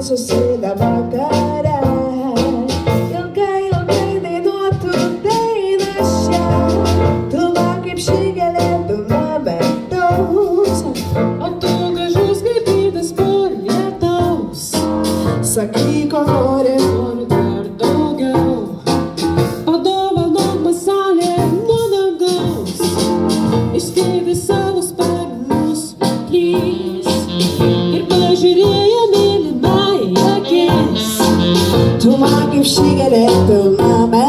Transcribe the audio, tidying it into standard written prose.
susėda vakare. Ilgai, ilgai dainuotų dainą šią. Tu man kaip ši gėlėtų nuo medaus. O tu gražus kaip rytas po lietaus. Sakyk, ko nori. Noriu dar daugiau. Padovanok man saulę nuo dangaus. Išskleidę savo sparnus trys. Ir pažiūrėjo mėlynai akis. Tu man kaip ši gėlėtų nuo medaus.